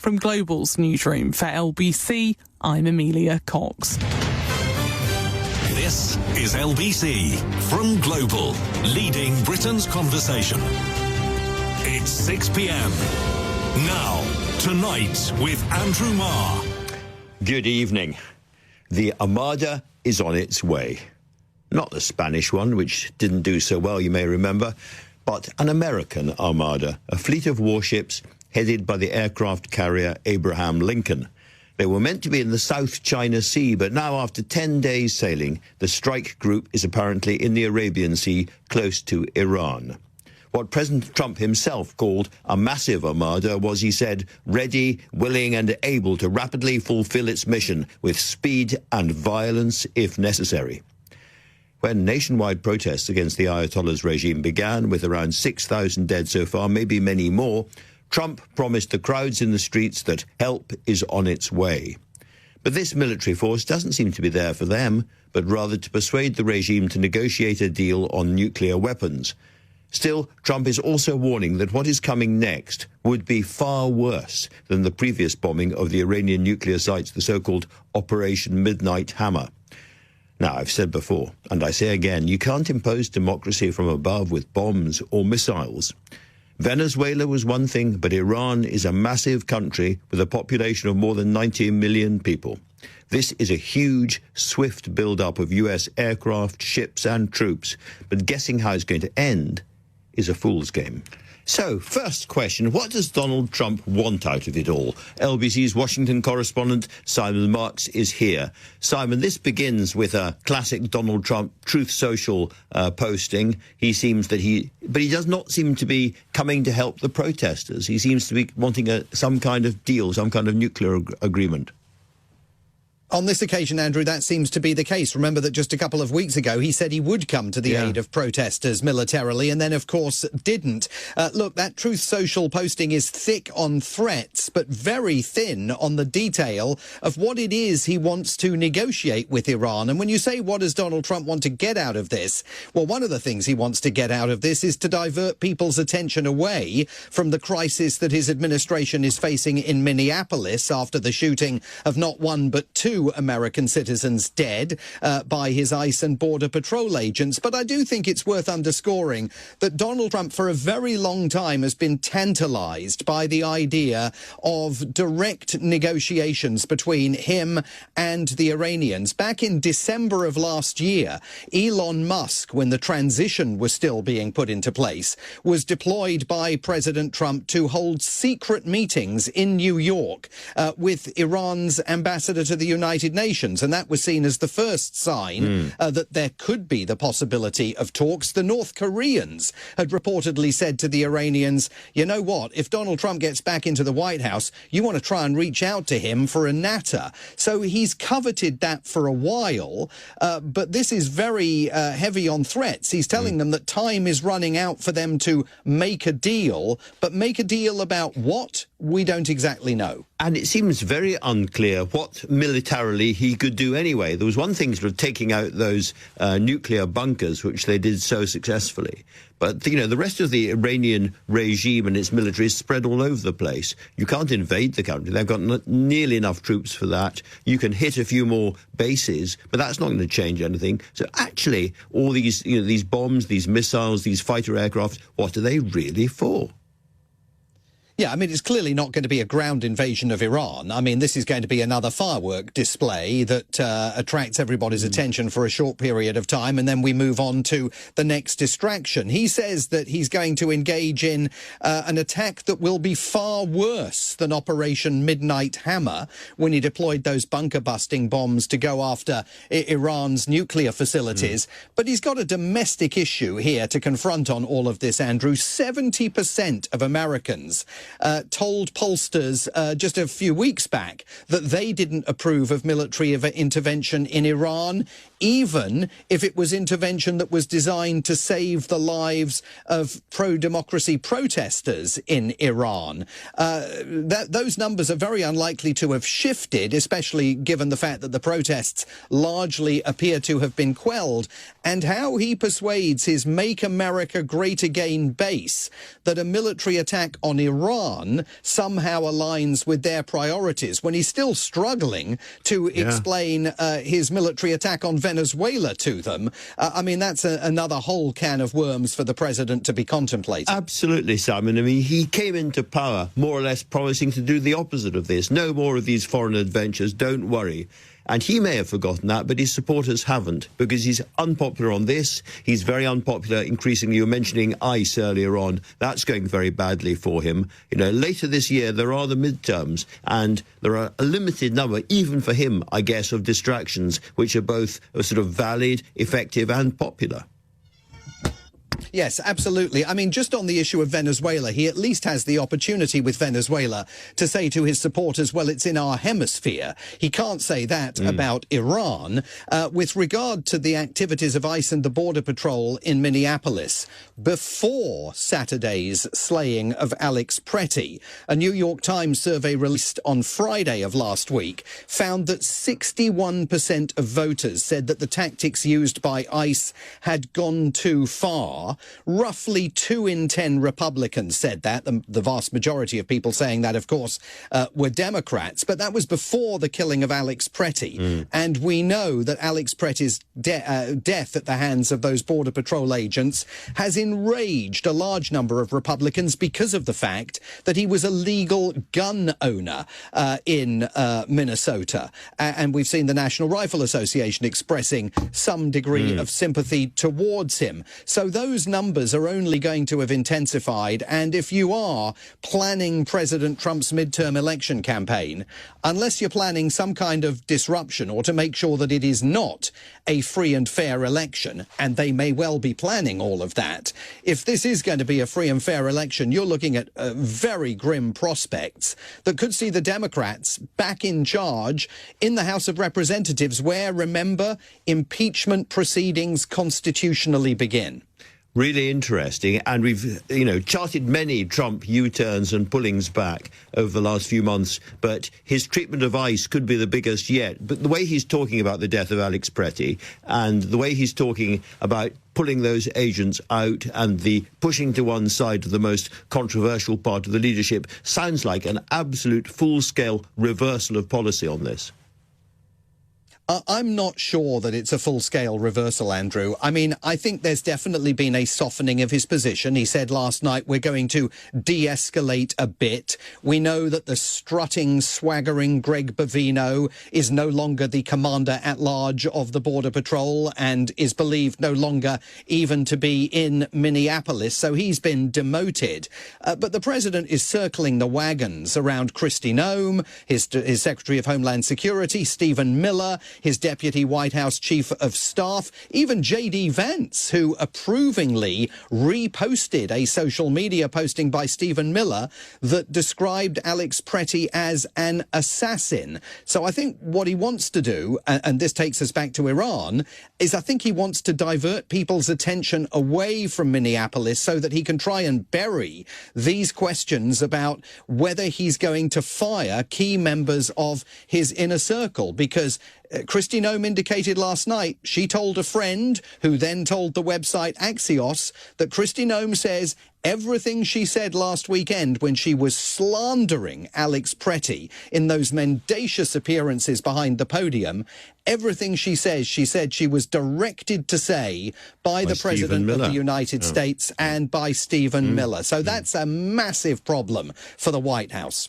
From Global's newsroom for LBC, I'm Amelia Cox. This is LBC from Global, leading Britain's conversation. It's 6 p.m. Now, tonight with Andrew Marr. Good evening. The Armada is on its way. Not the Spanish one, which didn't do so well, you may remember, but an American Armada, a fleet of warships headed by the aircraft carrier Abraham Lincoln. They were meant to be in the South China Sea, but now after 10 days sailing, the strike group is apparently in the Arabian Sea, close to Iran. What President Trump himself called a massive armada was, he said, ready, willing and able to rapidly fulfill its mission with speed and violence if necessary. When nationwide protests against the Ayatollah's regime began, with around 6,000 dead so far, maybe many more, Trump promised the crowds in the streets that help is on its way. But this military force doesn't seem to be there for them, but rather to persuade the regime to negotiate a deal on nuclear weapons. Still, Trump is also warning that what is coming next would be far worse than the previous bombing of the Iranian nuclear sites, the so-called Operation Midnight Hammer. Now, I've said before, and I say again, you can't impose democracy from above with bombs or missiles. Venezuela was one thing, but Iran is a massive country with a population of more than 90 million people. This is a huge, swift build-up of US aircraft, ships and troops, but guessing how it's going to end is a fool's game. So, first question, what does Donald Trump want out of it all? LBC's Washington correspondent Simon Marks is here. Simon, this begins with a classic Donald Trump Truth Social posting. He does not seem to be coming to help the protesters. He seems to be wanting some kind of deal, some kind of nuclear agreement. On this occasion, Andrew, that seems to be the case. Remember that just a couple of weeks ago, he said he would come to the aid of protesters militarily, and then, of course, didn't. Look, that Truth Social posting is thick on threats, but very thin on the detail of what it is he wants to negotiate with Iran. And when you say, what does Donald Trump want to get out of this? Well, one of the things he wants to get out of this is to divert people's attention away from the crisis that his administration is facing in Minneapolis after the shooting of not one but two American citizens dead by his ICE and Border Patrol agents. But I do think it's worth underscoring that Donald Trump for a very long time has been tantalized by the idea of direct negotiations between him and the Iranians. Back in December of last year, Elon Musk, when the transition was still being put into place, was deployed by President Trump to hold secret meetings in New York with Iran's ambassador to the United Nations, and that was seen as the first sign that there could be the possibility of talks. The North Koreans had reportedly said to the Iranians, you know what, if Donald Trump gets back into the White House, you want to try and reach out to him for a natter. So he's coveted that for a while, but this is very heavy on threats. He's telling them that time is running out for them to make a deal, but make a deal about what? We don't exactly know. And it seems very unclear what militarily he could do anyway. There was one thing sort of taking out those nuclear bunkers, which they did so successfully. But, you know, the rest of the Iranian regime and its military is spread all over the place. You can't invade the country. They've got nearly enough troops for that. You can hit a few more bases, but that's not going to change anything. So actually, all these, you know, these bombs, these missiles, these fighter aircraft, what are they really for? Yeah, I mean, it's clearly not going to be a ground invasion of Iran. I mean, this is going to be another firework display that attracts everybody's attention for a short period of time, and then we move on to the next distraction. He says that he's going to engage in an attack that will be far worse than Operation Midnight Hammer, when he deployed those bunker-busting bombs to go after Iran's nuclear facilities. But he's got a domestic issue here to confront on all of this, Andrew. 70% of Americans told pollsters just a few weeks back that they didn't approve of military intervention in Iran, even if it was intervention that was designed to save the lives of pro-democracy protesters in Iran. Those numbers are very unlikely to have shifted, especially given the fact that the protests largely appear to have been quelled, and how he persuades his Make America Great Again base that a military attack on Iran Iran somehow aligns with their priorities when he's still struggling to explain his military attack on Venezuela to them. I mean, that's another whole can of worms for the president to be contemplating. Absolutely, Simon. I mean, he came into power more or less promising to do the opposite of this. No more of these foreign adventures, don't worry. And he may have forgotten that, but his supporters haven't, because he's unpopular on this. He's very unpopular, increasingly. You were mentioning ICE earlier on. That's going very badly for him. You know, later this year, there are the midterms, and there are a limited number, even for him, I guess, of distractions, which are both sort of valid, effective, and popular. Yes, absolutely. I mean, just on the issue of Venezuela, he at least has the opportunity with Venezuela to say to his supporters, well, it's in our hemisphere. He can't say that about Iran. With regard to the activities of ICE and the Border Patrol in Minneapolis, before Saturday's slaying of Alex Pretty, a New York Times survey released on Friday of last week found that 61% of voters said that the tactics used by ICE had gone too far. Roughly 2 in 10 Republicans said that. The vast majority of people saying that, of course, were Democrats. But that was before the killing of Alex Pretty. And we know that Alex Pretty's death at the hands of those Border Patrol agents has enraged a large number of Republicans because of the fact that he was a legal gun owner in Minnesota. And we've seen the National Rifle Association expressing some degree of sympathy towards him. So those numbers are only going to have intensified. And if you are planning President Trump's midterm election campaign, unless you're planning some kind of disruption or to make sure that it is not a free and fair election, and they may well be planning all of that, if this is going to be a free and fair election, you're looking at very grim prospects that could see the Democrats back in charge in the House of Representatives, where, remember, impeachment proceedings constitutionally begin. Really interesting, and we've, charted many Trump U-turns and pullings back over the last few months, but his treatment of ICE could be the biggest yet. But the way he's talking about the death of Alex Pretty and the way he's talking about pulling those agents out and the pushing to one side of the most controversial part of the leadership sounds like an absolute full-scale reversal of policy on this. I'm not sure that it's a full-scale reversal, Andrew. I mean, I think there's definitely been a softening of his position. He said last night, we're going to de-escalate a bit. We know that the strutting, swaggering Greg Bovino is no longer the commander-at-large of the Border Patrol and is believed no longer even to be in Minneapolis, so he's been demoted. But the president is circling the wagons around Kristi Noem, his Secretary of Homeland Security, Stephen Miller, his Deputy White House Chief of Staff, even J.D. Vance, who approvingly reposted a social media posting by Stephen Miller that described Alex Pretty as an assassin. So I think what he wants to do, and this takes us back to Iran, is I think he wants to divert people's attention away from Minneapolis so that he can try and bury these questions about whether he's going to fire key members of his inner circle, because Kristi Noem indicated last night she told a friend who then told the website Axios that Kristi Noem says everything she said last weekend when she was slandering Alex Pretty in those mendacious appearances behind the podium, everything she says, she said she was directed to say by the President of the United States and by Stephen Miller. So that's a massive problem for the White House.